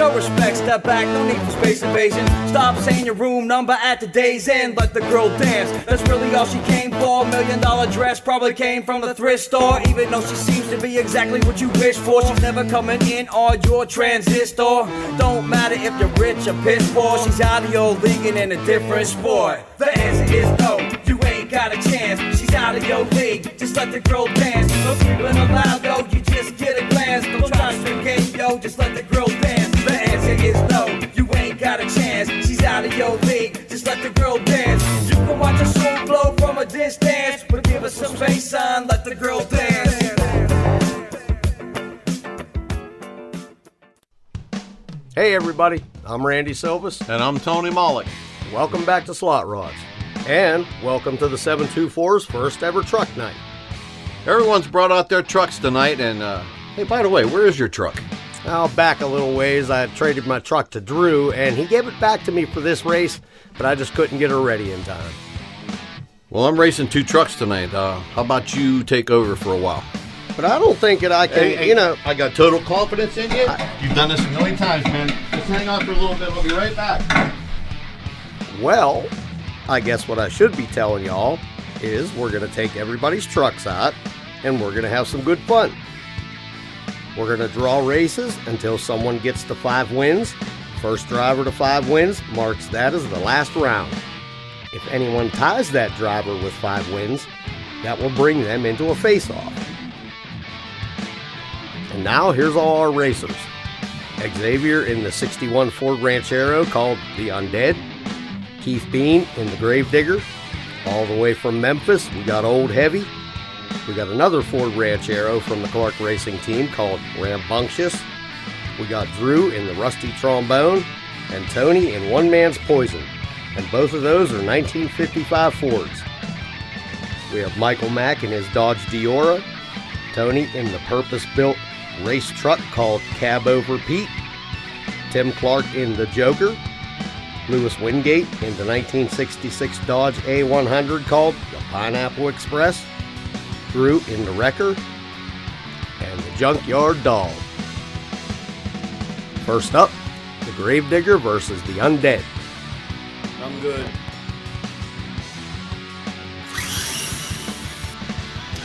Show respect, step back, no need for space invasion. Stop saying your room number at the day's end. Let the girl dance, that's really all she came for. $1 million dress probably came from the thrift store. Even though she seems to be exactly what you wish for, she's never coming in on your transistor. Don't matter if you're rich or piss poor, she's out of your league and in a different sport. The answer is no, you ain't got a chance. She's out of your league, just let the girl dance. No creeping allowed though, you just get a glance. Don't try to swing game, yo, just let the girl dance. The answer is no, you ain't got a chance. She's out of your league, just let the girl dance. You can watch her soul glow from a distance, but give her some space, son, let the girl dance. Hey everybody, I'm Randy Silvis. And I'm Tony Mollick. Welcome back to Slotrods. And welcome to the 724's first ever truck night. Everyone's brought out their trucks tonight, and hey, by the way, where is your truck? Now, back a little ways, I traded my truck to Drew, and he gave it back to me for this race, but I just couldn't get her ready in time. Well, I'm racing 2 trucks tonight. How about you take over for a while? But I don't think that I can, I got total confidence in you. You've done this a million times, man. Just hang on for a little bit. I'll be right back. Well, I guess what I should be telling y'all is we're going to take everybody's trucks out, and we're going to have some good fun. We're going to draw races until someone gets to 5 wins. First driver to 5 wins marks that as the last round. If anyone ties that driver with 5 wins, that will bring them into a face-off. And now here's all our racers. Xavier in the 61 Ford Ranchero called the Undead. Keith Bean in the Gravedigger. All the way from Memphis, we got Old Heavy. We got another Ford Ranchero from the Clark Racing team called Rambunctious. We got Drew in the Rusty Trombone and Tony in One Man's Poison. And both of those are 1955 Fords. We have Michael Mack in his Dodge Diora. Tony in the purpose-built race truck called Cab Over Pete. Tim Clark in the Joker. Lewis Wingate in the 1966 Dodge A100 called the Pineapple Express. Drew in the Wrecker. And the Junkyard Dog. First up, the Gravedigger versus the Undead. I'm good.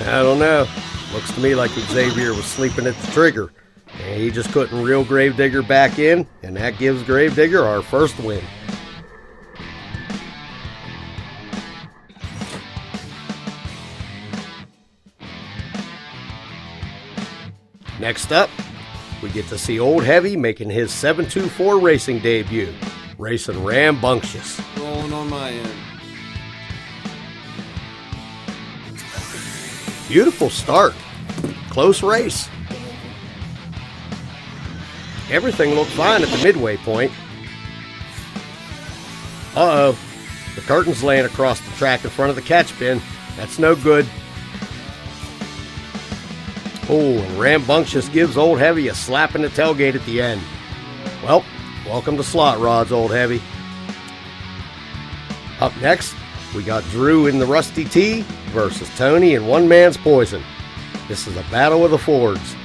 I don't know. Looks to me like Xavier was sleeping at the trigger. And he just couldn't reel Gravedigger back in, and that gives Gravedigger our first win. Next up, we get to see Old Heavy making his 724 racing debut, racing Rambunctious. Rolling on my end. Beautiful start. Close race. Everything looked fine at the midway point. Uh-oh. The curtain's laying across the track in front of the catch bin. That's no good. Oh, and Rambunctious gives Old Heavy a slap in the tailgate at the end. Well, welcome to Slotrods, Old Heavy. Up next, we got Drew in the Rusty T versus Tony in One Man's Poison. This is a battle of the Fords.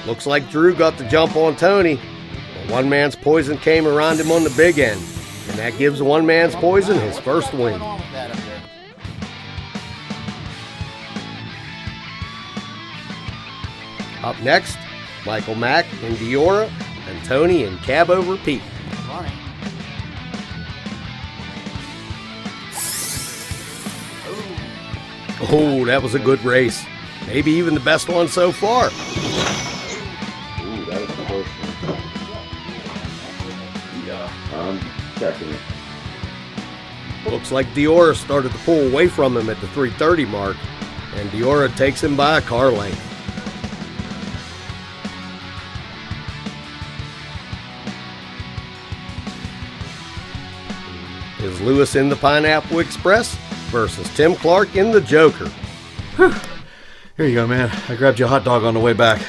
Looks like Drew got the jump on Tony. One Man's Poison came around him on the big end, and that gives One Man's Poison his first win. Up next, Michael Mack in Diora and Tony in Cab Over Pete. Oh, that was a good race. Maybe even the best one so far. Ooh, that was the close one. Yeah, I'm checking it. Looks like Diora started to pull away from him at the 330 mark, and Diora takes him by a car length. Is Lewis in the Pineapple Express versus Tim Clark in the Joker. Here you go, man. I grabbed you a hot dog on the way back.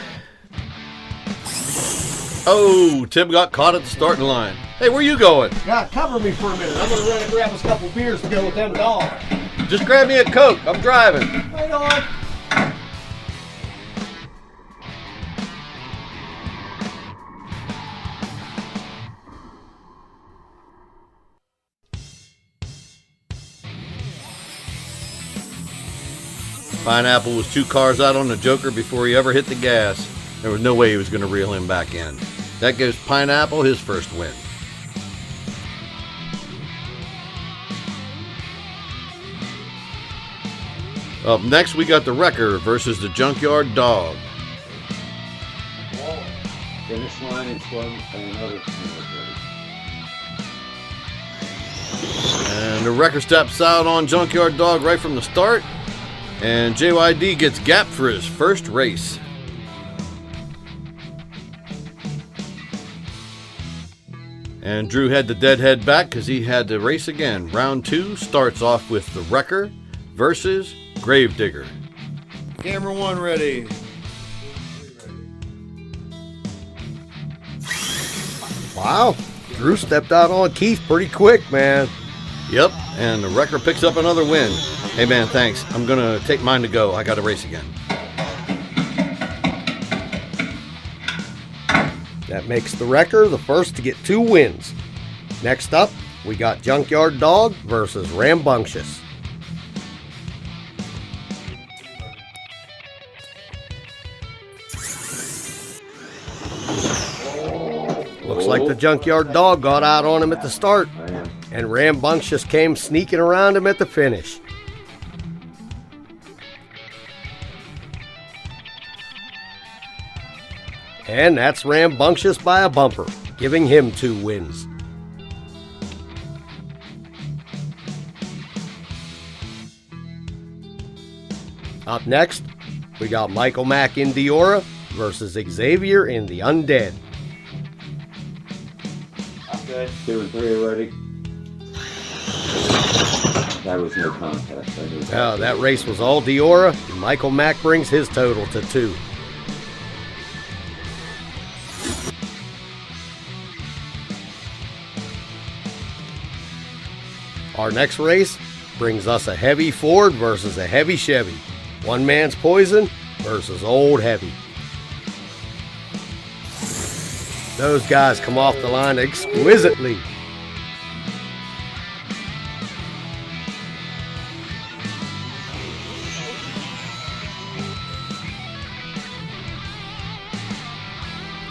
Oh, Tim got caught at the starting line. Hey, where you going? Yeah, cover me for a minute. I'm gonna run and grab us a couple beers to go with them dogs. Just grab me a Coke. I'm driving. Right on. Pineapple was 2 cars out on the Joker before he ever hit the gas. There was no way he was going to reel him back in. That gives Pineapple his first win. Up next, we got the Wrecker versus the Junkyard Dog. Finish line in 12 and another 2 And the Wrecker steps out on Junkyard Dog right from the start. And JYD gets gapped for his first race. And Drew had the deadhead back because he had to race again. Round 2 starts off with the Wrecker versus Gravedigger. Camera 1 ready. Wow, Drew stepped out on Keith pretty quick, man. Yep, and the Wrecker picks up another win. Hey man, thanks. I'm gonna take mine to go. I gotta race again. That makes the Wrecker the first to get 2 wins. Next up, we got Junkyard Dog versus Rambunctious. Looks like the Junkyard Dog got out on him at the start, and Rambunctious came sneaking around him at the finish. And that's Rambunctious by a bumper, giving him 2 wins. Up next, we got Michael Mack in Diora versus Xavier in the Undead. Okay. 2 and 3 already. That was no contest. I knew Oh, that race was all Diora, and Michael Mack brings his total to 2. Our next race brings us a heavy Ford versus a heavy Chevy. One man's poison versus old heavy. Those guys come off the line exquisitely.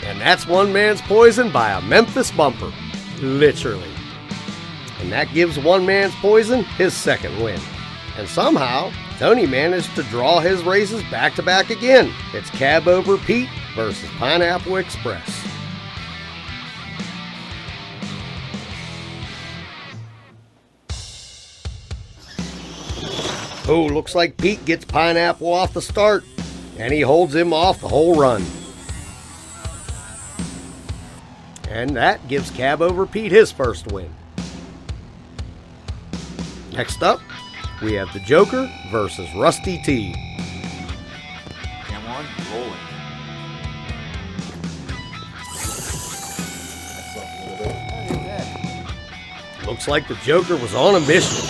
And that's one man's poison by a Memphis bumper. Literally. And that gives one man's poison his second win. And somehow, Tony managed to draw his races back to back again. It's Cab Over Pete versus Pineapple Express. Oh, looks like Pete gets Pineapple off the start, and he holds him off the whole run. And that gives Cab Over Pete his first win. Next up, we have the Joker versus Rusty T. Come on, rolling. Looks like the Joker was on a mission.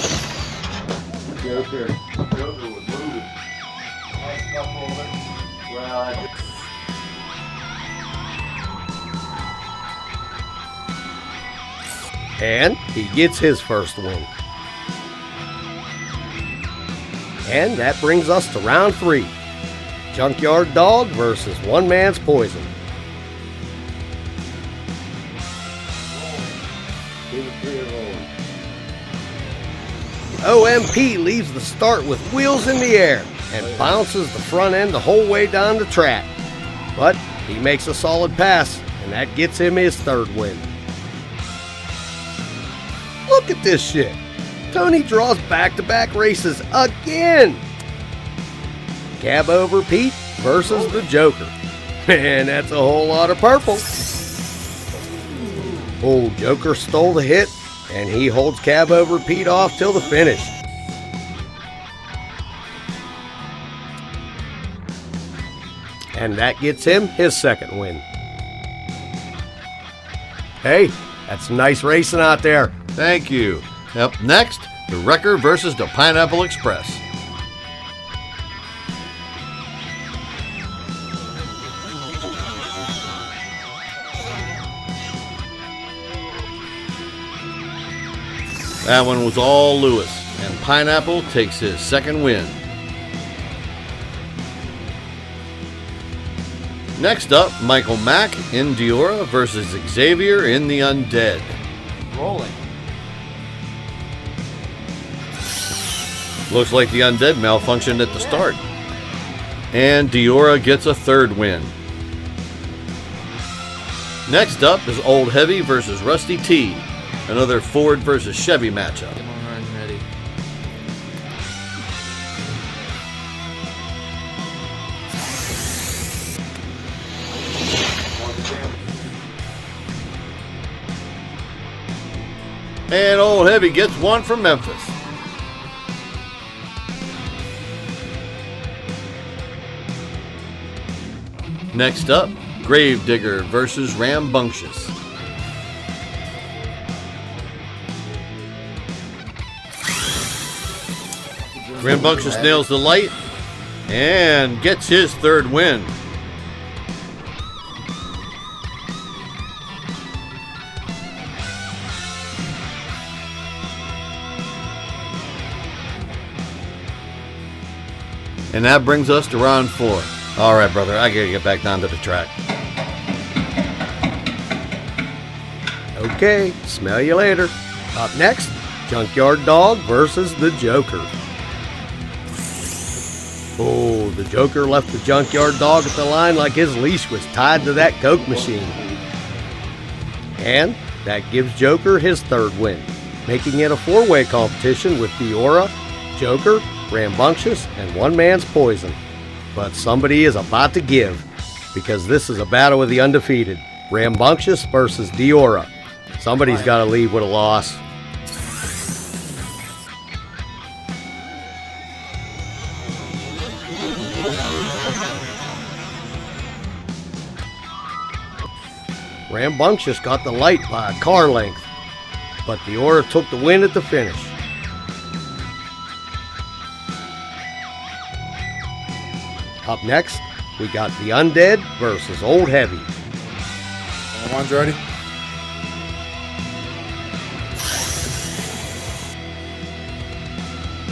Joker. Joker was moving. Well, And he gets his first win. And that brings us to round 3. Junkyard Dog versus One Man's Poison. 2 and 3 are rolling. OMP leaves the start with wheels in the air and bounces the front end the whole way down the track. But he makes a solid pass, and that gets him his third win. Look at this shit. Tony draws back-to-back races again. Cab Over Pete versus the Joker. Man, that's a whole lot of purple. Oh, Joker stole the hit, and he holds Cab Over Pete off till the finish. and that gets him his second win. Hey, that's some nice racing out there. Thank you. Up next, the Wrecker versus the Pineapple Express. That one was all Lewis, and Pineapple takes his second win. Next up, Michael Mack in Diora versus Xavier in the Undead. Rolling. Looks like the Undead malfunctioned at the start. And Diora gets a third win. Next up is Old Heavy versus Rusty T. Another Ford versus Chevy matchup. Come on, run, ready. And Old Heavy gets one from Memphis. Next up, Gravedigger versus Rambunctious. Rambunctious nails the light and gets his third win. And that brings us to round 4. All right, brother, I gotta get back down to the track. Okay, smell you later. Up next, Junkyard Dog versus the Joker. Oh, the Joker left the Junkyard Dog at the line like his leash was tied to that Coke machine. And that gives Joker his third win, making it a 4-way competition with Diora, Joker, Rambunctious, and one man's Poison. But somebody is about to give, because this is a battle with the undefeated. Rambunctious versus Diora. Somebody's got to leave with a loss. Rambunctious got the light by a car length, but Diora took the win at the finish. Up next, we got the Undead versus Old Heavy. Everyone's ready?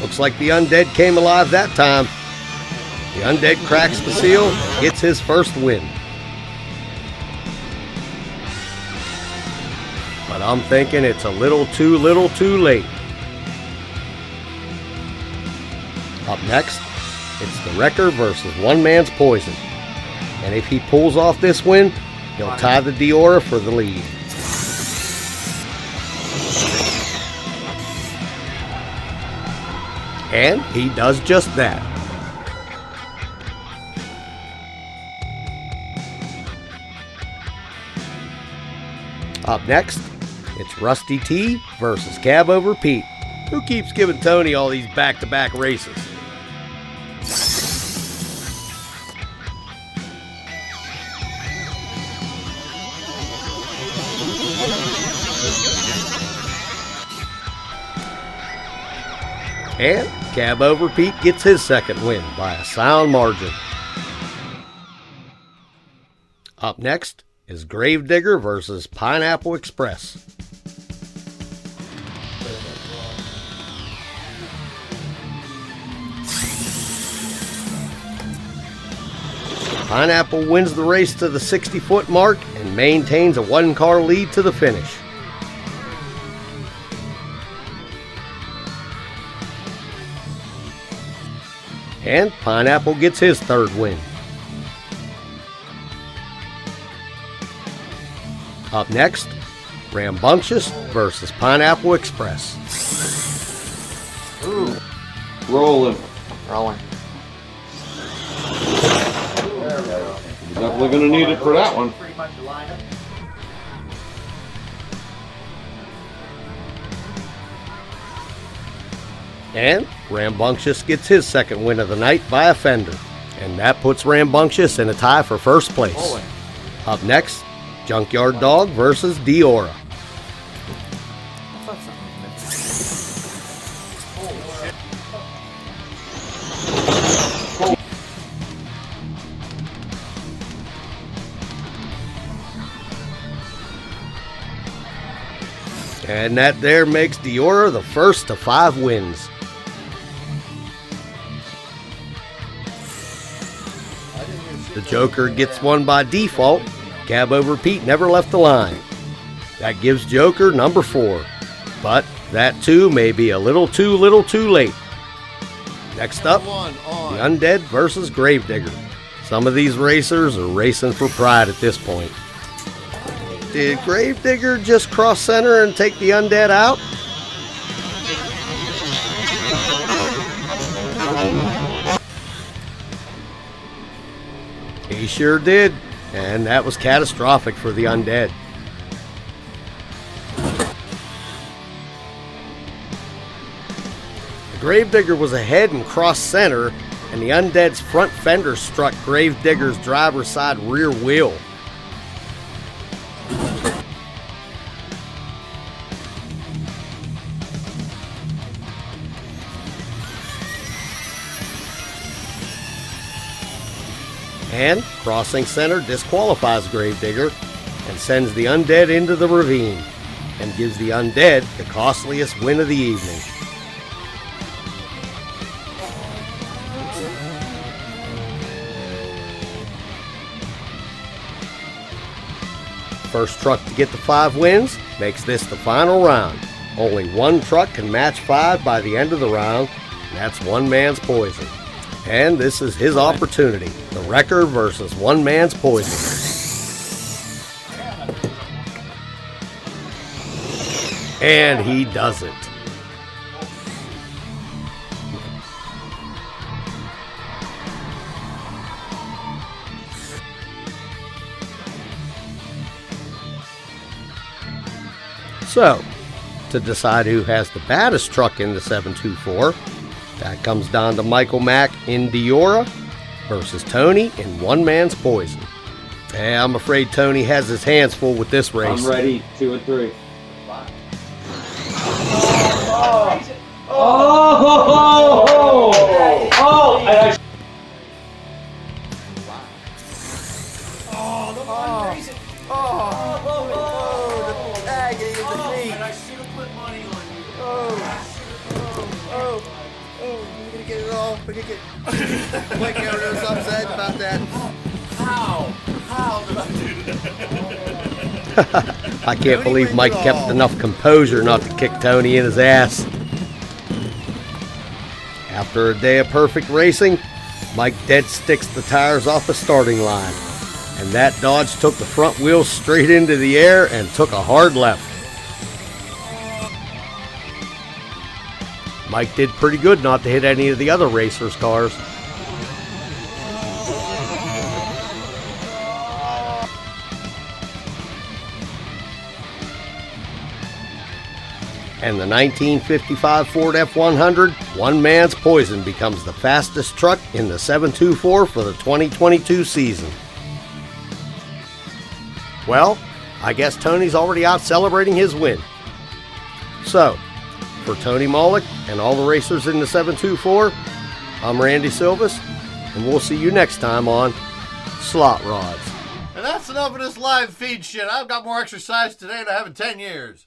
Looks like the Undead came alive that time. The Undead cracks the seal, gets his first win. But I'm thinking it's a little too late. Up next, it's the Wrecker versus one man's Poison. And if he pulls off this win, he'll tie the Diora for the lead. And he does just that. Up next, it's Rusty T versus Cab Over Pete. Who keeps giving Tony all these back-to-back races? And Cab Over Pete gets his second win by a sound margin. Up next is Gravedigger versus Pineapple Express. Pineapple wins the race to the 60-foot mark and maintains a one-car lead to the finish. And Pineapple gets his third win. Up next, Rambunctious versus Pineapple Express. Ooh. Rolling. Rolling. Definitely gonna need it for that one. And Rambunctious gets his second win of the night by a fender. And that puts Rambunctious in a tie for first place. Rolling. Up next, Junkyard Dog versus Diora. And that there makes Diora the first to 5 wins. The Joker gets one by default. Cab over Pete never left the line. That gives Joker number 4. But that too may be a little too late. Next up, the Undead versus Gravedigger. Some of these racers are racing for pride at this point. Did Gravedigger just cross center and take the Undead out? He sure did, and that was catastrophic for the Undead. The Gravedigger was ahead and crossed center, and the Undead's front fender struck Gravedigger's driver's side rear wheel. And crossing center disqualifies Gravedigger and sends the Undead into the ravine and gives the Undead the costliest win of the evening. First truck to get the 5 wins makes this the final round. Only one truck can match 5 by the end of the round, and that's One Man's Poison. And this is his opportunity, the Wrecker versus One Man's Poison. And he does it. So, to decide who has the baddest truck in the 724, that comes down to Michael Mack in Diora versus Tony in One Man's Poison. Yeah, I'm afraid Tony has his hands full with this race. I'm ready. 2 and 3. Mike everyone's upset about that. How did I do that? I can't believe Mike kept enough composure not to kick Tony in his ass. After a day of perfect racing, Mike dead sticks the tires off the starting line. And that Dodge took the front wheel straight into the air and took a hard left. Mike did pretty good not to hit any of the other racers' cars. And the 1955 Ford F100 One Man's Poison becomes the fastest truck in the 724 for the 2022 season. Well, I guess Tony's already out celebrating his win. So, for Tony Molick and all the racers in the 724, I'm Randy Silvis, and we'll see you next time on Slotrods. And that's enough of this live feed shit. I've got more exercise today than I have in 10 years.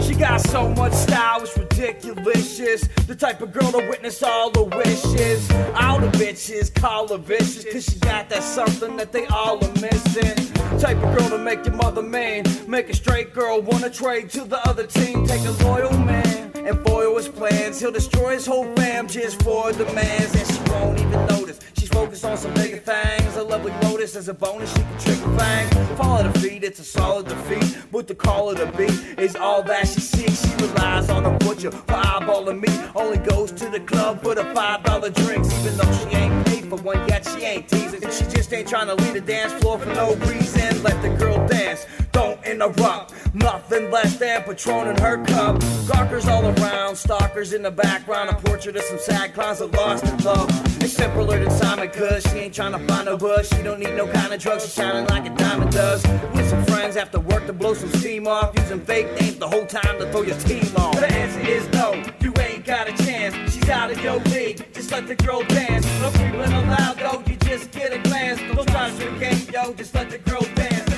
She got so much style, it's ridiculous. The type of girl to witness all the wishes. All the bitches call her vicious, cause she got that something that they all are missing. Type of girl to make your mother main. Make a straight girl wanna trade to the other team. Take a loyal man and foil his plans. He'll destroy his whole fam just for demands. And she won't even notice. She's focused on some bigger things. A lovely lotus as a bonus, she can trick a fang. Follow the feet, it's a solid defeat. But the call of the beat is all that she seeks. She relies on a butcher for eyeballing meat. Only goes to the club for the $5 drinks. Even though she ain't paid for one yet, she ain't teasing. And she just ain't trying to leave the dance floor for no reason. Let the girl dance, don't interrupt. Nothing less than Patron in her cup. Gawkers all around, stalkers in the background. A portrait of some sad clowns that lost in love. It's simpler than Simon, cuz she ain't trying to find no bush. She don't need no kind of drugs, she's shining like a diamond does. With some friends after work to blow some steam off, using fake names the whole time to throw your team off. The answer is no, you ain't got a chance. She's out of your league, just let the girl dance. No creeping allowed though, you just get a glance. Don't try to game, yo, just let the girl dance.